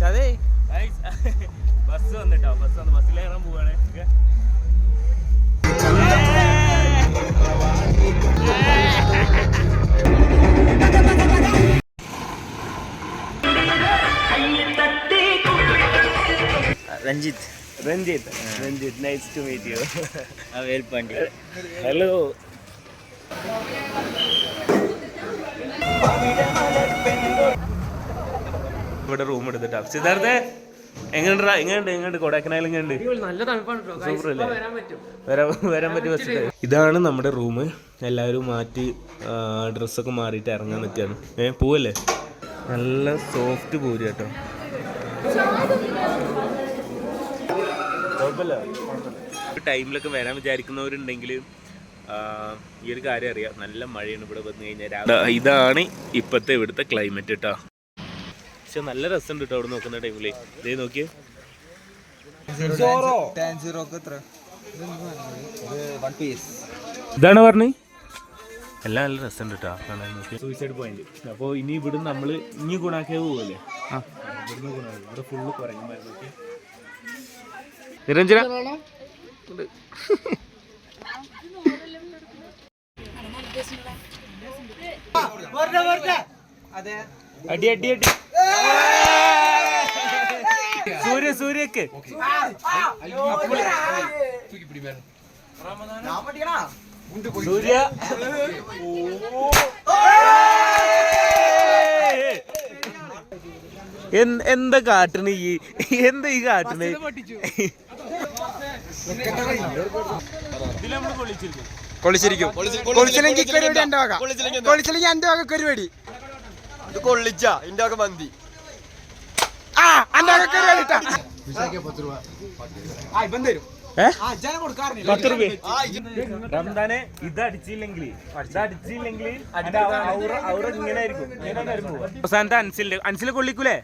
അതെ ബസ് വന്നിട്ടോ, ബസ് വന്ന് ബസ്സിലേറാൻ പോവാണ്. Ranjith. Nice to meet you. Velpandi. Hello. ഇവിടെ റൂം എടുത്തിട്ടാ. സിദ്ധാർത്ഥ എങ്ങനെയുണ്ട് കൊടൈക്കനാൽ? എങ്ങനെയുണ്ട്? നല്ല തണുപ്പാണ്. സൂപ്പർ അല്ലേ? വരാൻ പറ്റിയ ബസ്. ഇതാണ് നമ്മുടെ റൂം. എല്ലാവരും മാറ്റി ഡ്രസ്സൊക്കെ മാറിയിട്ട് ഇറങ്ങാൻ നിൽക്കുകയാണ്. പോവല്ലേ? നല്ല സോഫ്റ്റ് പൂരി കേട്ടോ. കുഴപ്പമില്ല. ടൈമിലൊക്കെ വരാൻ വിചാരിക്കുന്നവരുണ്ടെങ്കിൽ ഈ ഒരു കാര്യം അറിയാം. നല്ല മഴയാണ് ഇവിടെ വന്നു കഴിഞ്ഞാൽ. ഇതാണ് ഇപ്പോഴത്തെ ഇവിടുത്തെ ക്ലൈമറ്റ് കേട്ടോ. പക്ഷെ നല്ല രസമുണ്ട് കേട്ടോ അവിടെ നോക്കുന്ന ടൈമില്. ഇതേ നോക്കിയേ. ഇതാണ് പറഞ്ഞത്. എല്ലാം നല്ല രസമുണ്ട് കേട്ടോ കാണാൻ. നോക്കി സൂയിസൈഡ് പോയിന്റ്. അപ്പോൾ ഇനി ഇവിടുന്ന് നമ്മൾ ഇനി ഗുണാക്കേ പോവല്ലേ? ഇവിടുന്ന് ഗുണാക്കി. ഇവിടെ ഫുള്ള് കുറയുമായിരുന്നു. നോക്കി നിരഞ്ജന അടി അടി അടി. സൂര്യക്ക് സൂര്യ എന്താ കാട്ടണ ഈ? എന്താ ഈ കാട്ടണ? കൊള്ളിച്ചിരിക്കും. കൊള്ളിച്ചില്ലെങ്കിൽ പരിപാടി എന്റെ വക. കൊള്ളിച്ചില്ലെങ്കിൽ എന്റെ വക പരിപാടി. ഇത് കൊള്ളിച്ച എന്റെ വക മന്തി. റംദാനെ ഇത് അടിച്ചില്ലെങ്കിൽ ഇങ്ങനെ ആയിരിക്കും. അവസാനത്തെ അൻസില് കൊള്ളിക്കൂലേ?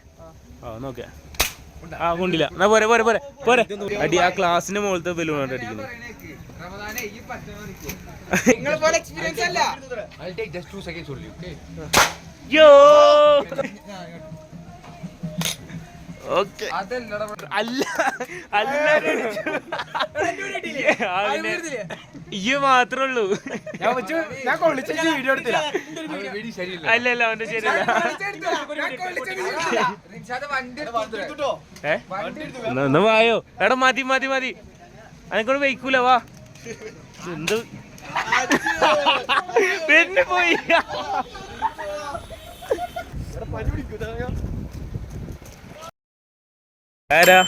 നോക്കിയാ കൊണ്ടില്ല. എന്നാ പോരെ പോരെ പോരെ പോരെ. അടി ആ ക്ലാസിന്റെ മുകളിലത്തെ ബലൂണാണ് അടിക്കുന്നത്. ഈ മാത്രേ ഉള്ളൂ. അല്ലല്ല അവന്റെ ശരിയല്ല. എന്നാ വായോ. എടാ മതി മതി മതി. അതിനെക്കൊണ്ട് വയ്ക്കൂല. വാ. എന്ത് പിന്നെ പോയി. ആരാ?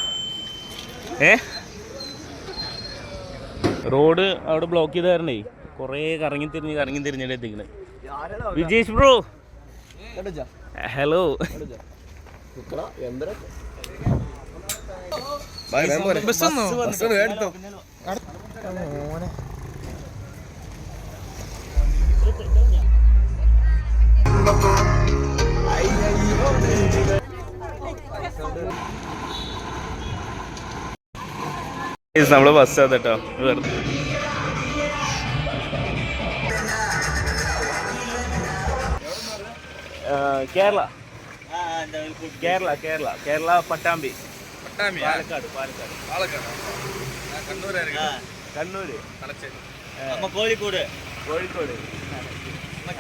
റോഡ് അവിടെ ബ്ലോക്ക് ചെയ്ത് തരണേ. കൊറേ കറങ്ങി തിരിഞ്ഞിട്ട് എത്തിക്കണേ. Vijesh bro hello. നമ്മളെ ബസ് അതെട്ടോ. കേരള കേരള കേരള കേരള പട്ടാമ്പി. പാലക്കാട് കണ്ണൂര് കോഴിക്കോട്.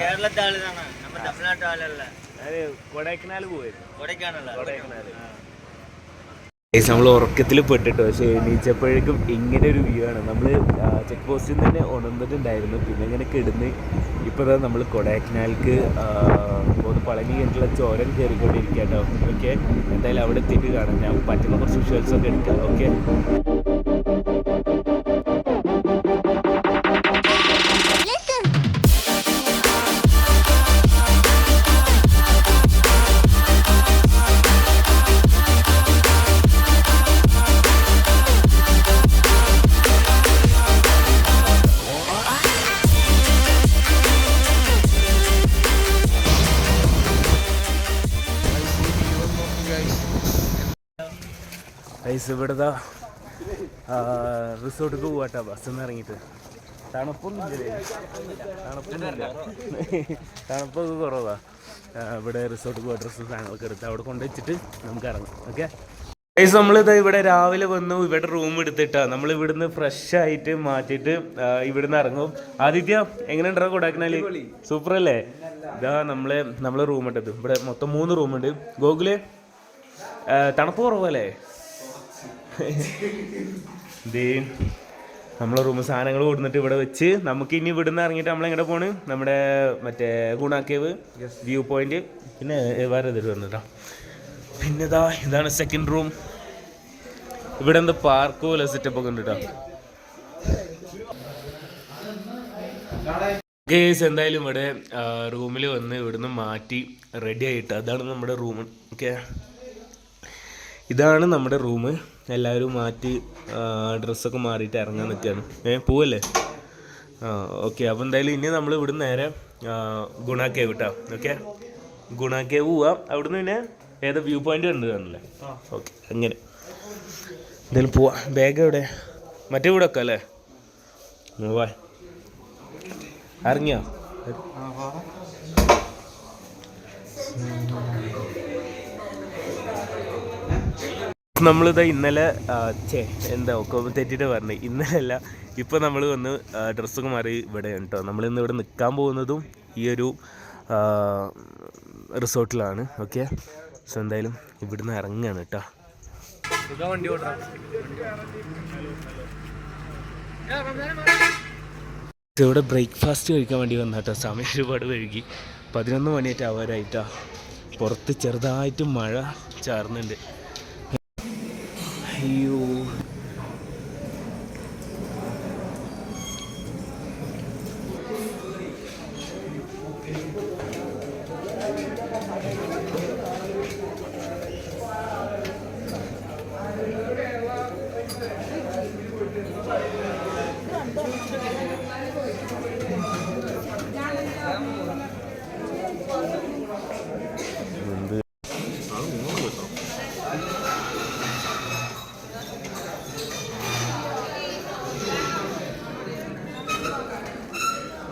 കേരളത്തെ ആളാണ്. തമിഴ്നാട്ടിലെ ആളല്ല. കൊടൈക്കനാൽ പോയിരുന്നു. കൊടൈക്കനാൽ നമ്മൾ ഉറക്കത്തിൽ പെട്ടിട്ടോ. പക്ഷേ എണീച്ചപ്പോഴേക്കും ഇങ്ങനെ ഒരു വ്യൂ ആണ്. നമ്മൾ ചെക്ക് പോസ്റ്റിൽ നിന്ന് തന്നെ ഉണർന്നിട്ടുണ്ടായിരുന്നു. പിന്നെ ഇങ്ങനെ കിടന്ന് ഇപ്പോൾ നമ്മൾ കൊടൈക്കനാലിക്ക് പളനി കഴിഞ്ഞിട്ടുള്ള ചോരം കയറിക്കൊണ്ടിരിക്കുക കേട്ടോ. ഓക്കെ, എന്തായാലും അവിടെ എത്തിയിട്ട് കാണാം. ഞാൻ പറ്റുന്ന കുറച്ച് വിഷ്വൽസൊക്കെ എടുക്കാം. ഓക്കെ. ഇവിടുത്തെ റിസോർട്ടിലേക്ക് പോവാട്ടാ ബസ്സിൽ നിന്ന് ഇറങ്ങിയിട്ട്. തണുപ്പൊക്കെ കുറവാ. ഇവിടെ റിസോർട്ട് പോയി ഡ്രസ്സും സാധനങ്ങളൊക്കെ എടുത്ത് അവിടെ കൊണ്ടുവച്ചിട്ട് നമുക്ക് ഇറങ്ങാം. ഓക്കെ നമ്മളിത് ഇവിടെ രാവിലെ വന്നു, ഇവിടെ റൂം എടുത്തിട്ടാണ് നമ്മൾ ഇവിടുന്ന് ഫ്രഷ് ആയിട്ട് മാറ്റിയിട്ട് ഇവിടുന്ന് ഇറങ്ങും. ആദിത്യ എങ്ങനെയുണ്ടാ കൊടൈക്കനാല്? സൂപ്പർ അല്ലേ? ഇതാ നമ്മളെ റൂം ഇട്ടത്. ഇവിടെ മൊത്തം 3 റൂമുണ്ട്. ഗോകുല് തണുപ്പ് കുറവല്ലേ? ഇതേ നമ്മളെ റൂം സാധനങ്ങൾ കൊടുത്തിട്ട് ഇവിടെ വെച്ച് നമുക്ക് ഇനി ഇവിടുന്ന് ഇറങ്ങിയിട്ട് നമ്മളെങ്ങനെ പോണ്? നമ്മുടെ മറ്റേ ഗുണ കേവ്, വ്യൂ പോയിന്റ്, പിന്നെ വേറെ ഇതിൽ വന്നിട്ടാ. പിന്നെ ഇതാണ് സെക്കൻഡ് റൂം. ഇവിടെ എന്താ പാർക്ക് പോലെ സെറ്റപ്പ് ഒക്കെ ഉണ്ട് കേട്ടോ. ഗേസ് എന്തായാലും ഇവിടെ റൂമിൽ വന്ന് ഇവിടുന്ന് മാറ്റി റെഡി ആയിട്ട് അതാണ് നമ്മുടെ റൂം. ഓക്കെ, ഇതാണ് നമ്മുടെ റൂം. എല്ലാവരും മാറ്റി ഡ്രസ്സൊക്കെ മാറിയിട്ട് ഇറങ്ങാൻ നിൽക്കുകയാണ്. പോവല്ലേ? ഓക്കെ, അപ്പോൾ എന്തായാലും ഇനി നമ്മൾ ഇവിടുന്ന് നേരെ ഗുണ കേവ് കേട്ടോ. ഓക്കെ, ഗുണ കേവ് പോവാം. അവിടുന്ന് പിന്നെ ഏതാ വ്യൂ പോയിന്റ് ഉണ്ട് കാണല്ലേ? ഓക്കെ, അങ്ങനെ എന്തായാലും പോവാ. ബാഗ് എവിടെ? മറ്റേ ഇവിടെ വെക്കാം അല്ലേ? വാ, ഇറങ്ങിയോ? നമ്മളിതാ ഇന്നലെ ഒക്കെ തെറ്റിട്ട് പറഞ്ഞു. ഇന്നലെ അല്ല, ഇപ്പം നമ്മൾ വന്ന് ഡ്രസ്സൊക്കെ മാറി ഇവിടെ കേട്ടോ. നമ്മളിന്ന് ഇവിടെ നിൽക്കാൻ പോകുന്നതും ഈ ഒരു റിസോർട്ടിലാണ്. ഓക്കെ, സോ എന്തായാലും ഇവിടുന്ന് ഇറങ്ങുകയാണ് കേട്ടോ. വണ്ടി ഓടാം. ഇവിടെ ബ്രേക്ക്ഫാസ്റ്റ് കഴിക്കാൻ വേണ്ടി വന്ന കേട്ടോ. സമയം ഒരുപാട് വൈകി, 11 മണിയായിട്ട് ആവാറായിട്ടാ. പുറത്ത് ചെറുതായിട്ട് മഴ ചാറുന്നുണ്ട്. അയ്യോ,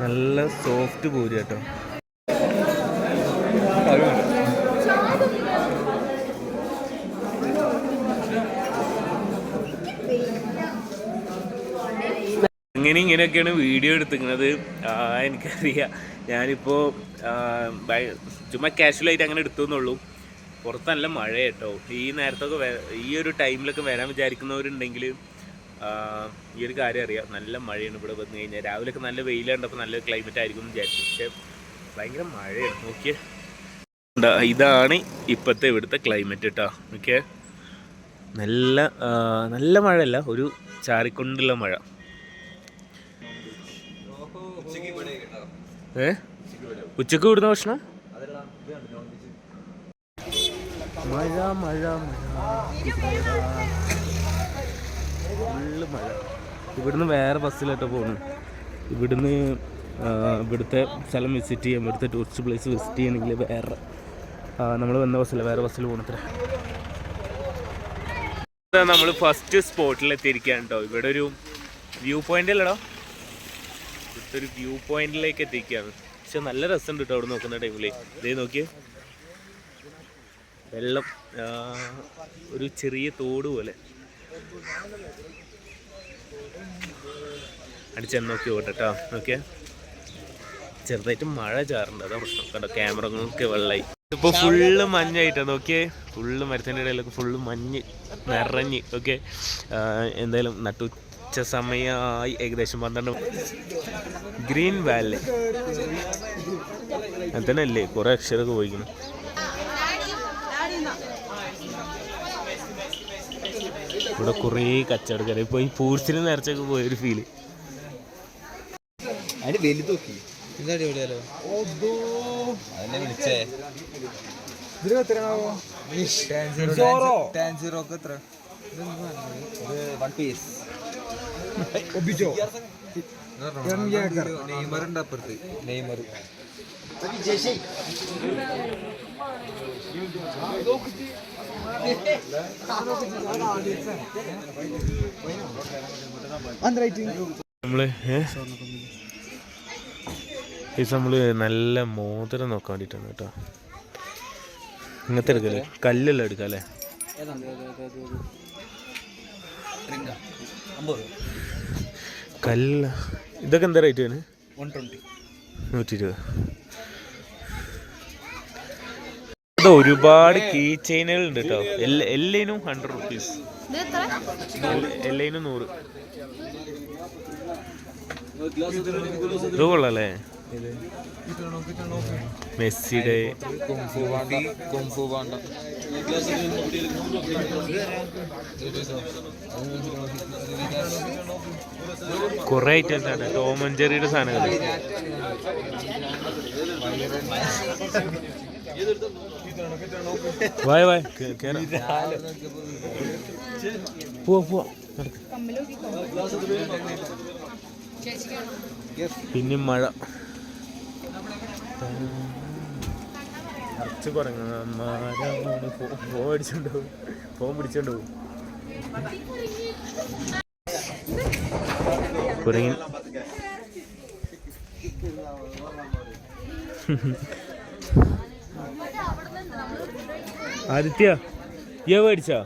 നല്ല സോഫ്റ്റ് പൂരി കേട്ടോ. ഇങ്ങനെയൊക്കെയാണ് വീഡിയോ എടുത്തിരിക്കുന്നത്. എനിക്കറിയാം, ഞാനിപ്പോൾ ചുമ്മാ കാഷ്വലായിട്ട് അങ്ങനെ എടുത്തുന്നുള്ളൂ. പുറത്ത് നല്ല മഴ കേട്ടോ. ഈ നേരത്തൊക്കെ ഈ ഒരു ടൈമിലൊക്കെ വരാൻ വിചാരിക്കുന്നവരുണ്ടെങ്കിൽ ഈ ഒരു കാര്യം അറിയാം. നല്ല മഴയാണ് ഇവിടെ വന്നു കഴിഞ്ഞാൽ. രാവിലെയൊക്കെ നല്ല വെയിലുണ്ടപ്പോൾ നല്ല ക്ലൈമറ്റ് ആയിരിക്കും എന്ന് വിചാരിച്ചു. പക്ഷേ ഭയങ്കര മഴയാണ്. നോക്കിയേ, ഇതാണ് ഇപ്പോഴത്തെ ഇവിടുത്തെ ക്ലൈമറ്റ് കേട്ടോ. ഓക്കെ, നല്ല മഴയല്ല, ഒരു ചാറിക്കൊണ്ടുള്ള മഴ. ഉച്ചക്ക് വിടുന്ന ഭക്ഷണം? മഴ മഴ ഫുള്ള് മഴ. ഇവിടുന്ന് വേറെ ബസ്സിലോട്ട് പോകുന്നു. ഇവിടുത്തെ സ്ഥലം വിസിറ്റ് ചെയ്യാൻ, ഇവിടുത്തെ ടൂറിസ്റ്റ് പ്ലേസ് വിസിറ്റ് ചെയ്യണമെങ്കിൽ വേറെ നമ്മൾ വന്ന ബസ്സില്ല, വേറെ ബസ്സിൽ പോകണത്ര. നമ്മൾ ഫസ്റ്റ് സ്പോട്ടിൽ എത്തിയിരിക്കുകയാണ് കേട്ടോ. ഇവിടെ ഒരു വ്യൂ പോയിന്റ് അല്ലടോ, ഇവിടുത്തെ ഒരു വ്യൂ പോയിന്റിലേക്ക് എത്തിയിരിക്കുകയാണ്. പക്ഷെ നല്ല രസമുണ്ട് കേട്ടോ അവിടെ നോക്കുന്ന ടൈമിൽ. ഇതേ നോക്കിയേ, വെള്ളം, ഒരു ചെറിയ തോട് പോലെ. അടിച്ചെന്ന് നോക്കി ഓട്ടെട്ടോ. ഓക്കെ, ചെറുതായിട്ട് മഴ ചാറുണ്ട്, അതാ പ്രശ്നം. കണ്ടോ, ക്യാമറകളൊക്കെ വെള്ളമായി. ഇപ്പോൾ ഫുള്ള് മഞ്ഞായിട്ടാണ്. നോക്കിയേ, ഫുള്ള് മരത്തിൻ്റെ ഇടയിലൊക്കെ ഫുള്ള് മഞ്ഞ് നിറഞ്ഞ്. ഓക്കെ, എന്തായാലും നട്ടുച്ച സമയമായി, ഏകദേശം 12. ഗ്രീൻ വാലി അങ്ങനെ തന്നെ അല്ലേ? കുറേ അക്ഷരമൊക്കെ പോയിക്കണം. ഇവിടെ കുറേ കച്ചവടക്കാർ. ഇപ്പോൾ ഈ പൂർച്ചിന് നേർച്ചൊക്കെ പോയൊരു ഫീല്. അതിന് വലുത് നോക്കി എന്താണ് എവിടെയാലോ അതിനെ വിളിച്ചേ. ഇതിന് എത്രയാണാവോ? എത്ര? 1 പീസ് നെയ്മറുണ്ട് അപ്പുറത്ത്. നെയ്മർ നമ്മള് നല്ല മോതിരം നോക്കാൻ വേണ്ടിയിട്ടാണ് കേട്ടോ. ഇങ്ങനത്തെ എടുക്കല്ലേ, കല്ലെല്ലാം എടുക്കാം അല്ലേ? കല്ല ഇതൊക്കെ എന്താ റേറ്റ് ആണ്? 120. ഇത് ഒരുപാട് കീ ചെയിനുകൾ ഉണ്ട് കേട്ടോ. എല്ലാത്തിനും 100 rupees, എല്ലാത്തിനും 100. ഇത് കൊള്ളാല്ലേ? മെസ്സിയുടെ കുറെ ഐറ്റംസ് ആണ്. ടോം ആൻഡ് ജെറിയുടെ സാധനങ്ങൾ. വായ വായ പോവാ. പിന്നെ മഴ കുറച്ച് കുറങ്ങന്മാരാണ്. ഫോൺ പിടിച്ചോണ്ട് പോകും. കുരങ്ങൻ ആദിത്യ മേടിച്ചാ?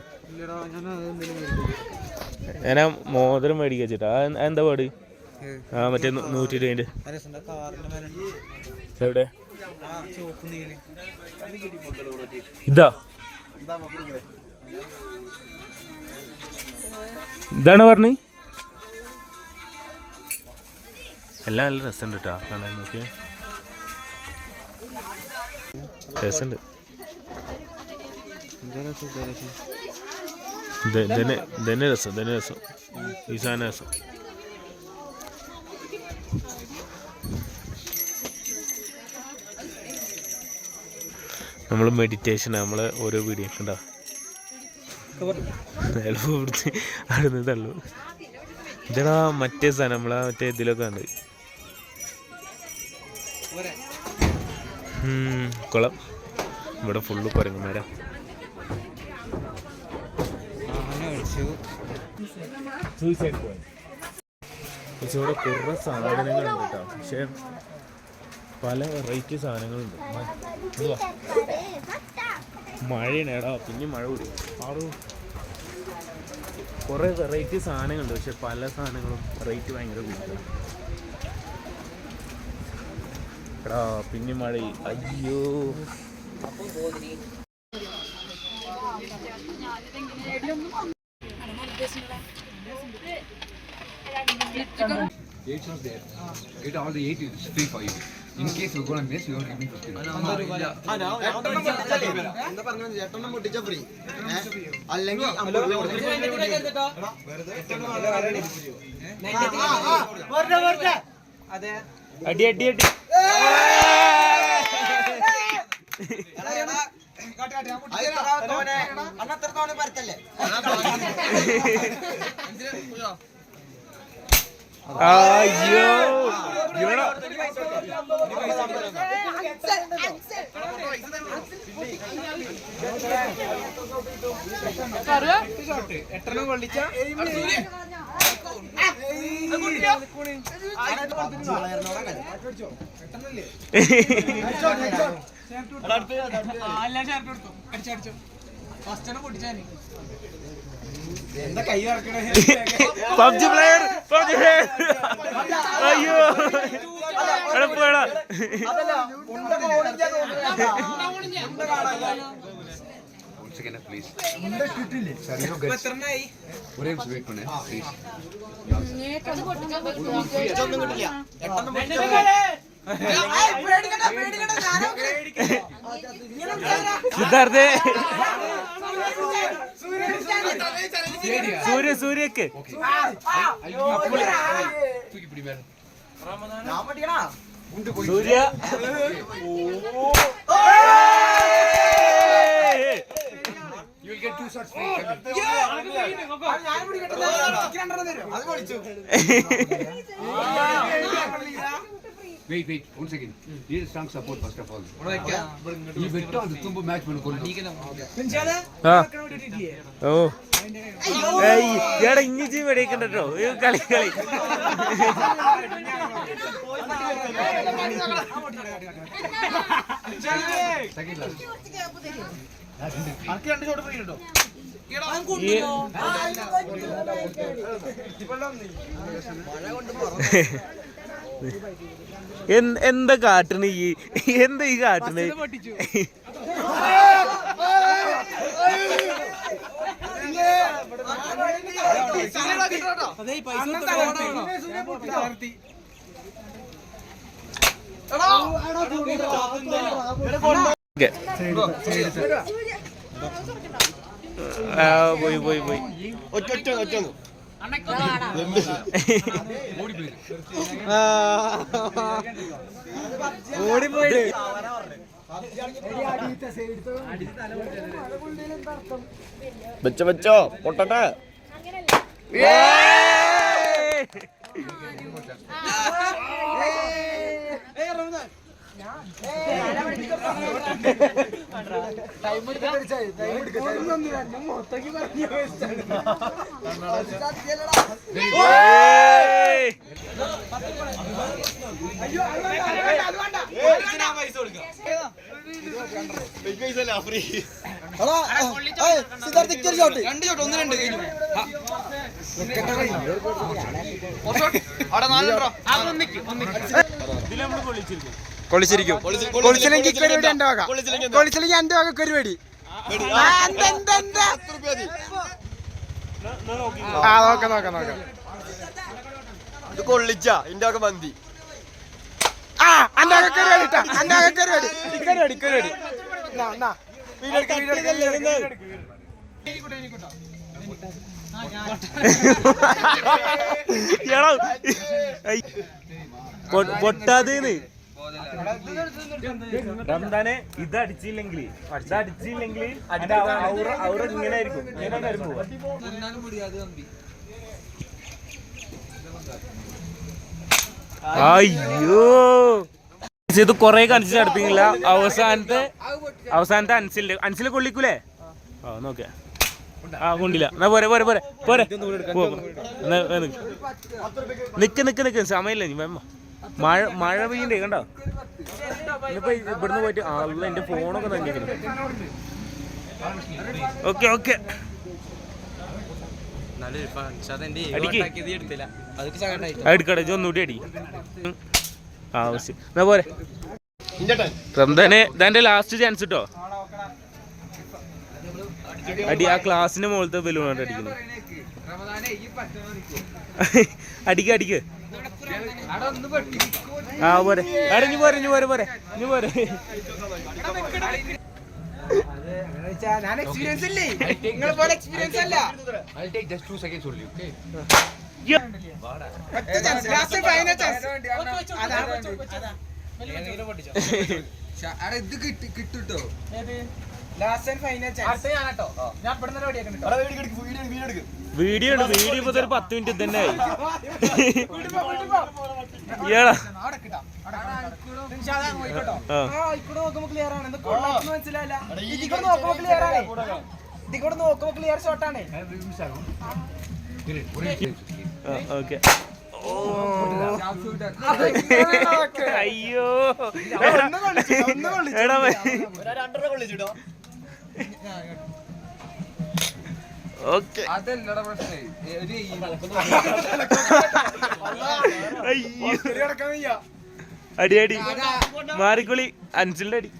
ഞാനാ മോതിരം മേടിക്ക വെച്ചിട്ടാ. എന്താ പാട്? മറ്റേ 120. എവിടെ ഇതാ? ഇതാണ് പറഞ്ഞ്? എല്ലാം നല്ല രസമുണ്ട് കേട്ടോ കാണാൻ. നോക്കിയ രസമുണ്ട്. തന്നെ രസം. ഈ സാധനം രസം. നമ്മൾ മെഡിറ്റേഷനാണ് നമ്മളെ ഓരോ വീഡിയോ കണ്ടാ ചിലപ്പോൾ പിടിച്ച് അടുന്ന് തള്ളു. ഇതാ മറ്റേ സാധനം നമ്മളാ മറ്റേ ഇതിലൊക്കെ ഉണ്ട്. കുളം. ഇവിടെ ഫുള്ള് കുരങ്ങന്മാരാ. പക്ഷെ ഇവിടെ കുറേ സാധനങ്ങളുണ്ട് കേട്ടോ. പക്ഷെ പല വെറൈറ്റി സാധനങ്ങളുണ്ട്. മഴയാണ് എടാ, പിന്നെ മഴ കൂടി ആറു. കുറേ വെറൈറ്റി സാധനങ്ങളുണ്ട്. പക്ഷെ പല സാധനങ്ങളും റേറ്റ് ഭയങ്കര കൂടുതലാണ്. എടാ പിന്നെ മഴ. അയ്യോ Get all the 8 is free for you. In case you're gonna miss, you're giving 50. അടി അടി അടി. അയ്യോ പബ്ജി പ്ലെയർ. അയ്യോ എടപ്പോടാ. Once again, please. Sir, you know, guys. Wait for now, please. Siddhartha സൂര്യക്ക് Surya. You will get 2 shots free. Wait, 1 second. Need a strong support first of all. You bet on the Tumbo match when ഓ എടാ ഇഞ്ഞി വെടിക്കണ്ടോ കളി. Second last. എന്താ കാട്ടണ് ഈ എന്താ ഈ കാട്ടണ്? പോയി പോയി പോയി ഓടിപ്പോയി വെച്ചോ പൊട്ടട്ടെ. കൊളിച്ചിരിക്കും. കൊളിച്ചില്ലെങ്കിൽ പരിപാടി എന്റെ വക. കൊളിച്ചില്ലെങ്കിൽ എന്റെ വക പരിപാടി. ആ നോക്കാം നോക്കാം നോക്കാം. ഇത് കൊള്ളിച്ച എന്റെ വക മന്തി. ആ എന്റെ വക പരിപാടി ഇട്ടാ. എന്റെ വക പരിപാടി പരിപാടി പരിപാടി. പൊട്ടാതേന്ന് റംദാനെ ഇതടിച്ചില്ലെങ്കിൽ അവർ ഇങ്ങനെ ആയിരിക്കും. അയ്യോ ഇത് കൊറേ കണിച്ച് നടത്തിയില്ല. അവസാനത്തെ അൻസില് കൊള്ളിക്കൂലേ? ആ നോക്കിയാ ആ കൊണ്ടില്ല. എന്നാ പോരെ പോരെ പോരെ പോരെ നിക്ക് സമയമില്ല. നീ മഴ പെയ്യണ്ടേ കണ്ടോ? ഇനിയിപ്പോ ഇവിടുന്ന് പോയിട്ട് അല്ല എന്റെ ഫോണൊക്കെ തന്നെയാണ്. ഓക്കെ ഓക്കെ എടുക്കട്ടെ ഒന്നുകൂടി അടി. എന്നാ പോരെ റംദാനെ ഇതാന്റെ ലാസ്റ്റ് ചാൻസ് കിട്ടോ. അടി ആ ക്ലാസിന്റെ മുകളിലത്തെ ബലൂണാണ് അടിക്കുന്നത്. അടിക്ക് അടിക്ക്. ആ പോരെ അടഞ്ഞു പോരെ ഇനി പോരെ പോരെ ഇനി പോരെ. I'll take just 2 seconds only, okay? Video ഇപ്പൊ ഒരു 10 മിനിറ്റ് തന്നെ ആയി. ഓക്കെ അയ്യോ എടാ ഓക്കെ അടി അടി മാറിക്കുളി അൻസിലിന്റെ അടി.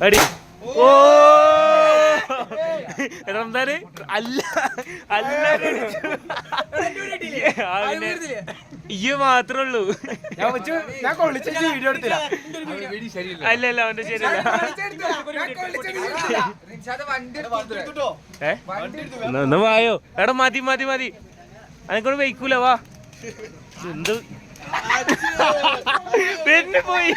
അടി ഓ റംദാന് അല്ല അല്ല ഈ മാത്രേ ഉള്ളൂ. അല്ല അല്ല അവന്റെ ശരിയല്ല. ഒന്ന് വായോ എടാ. മതി മതി മതി അതിനെക്കൊണ്ട് വയ്ക്കൂല. വാ എന്ത് പിന്നെ പോയി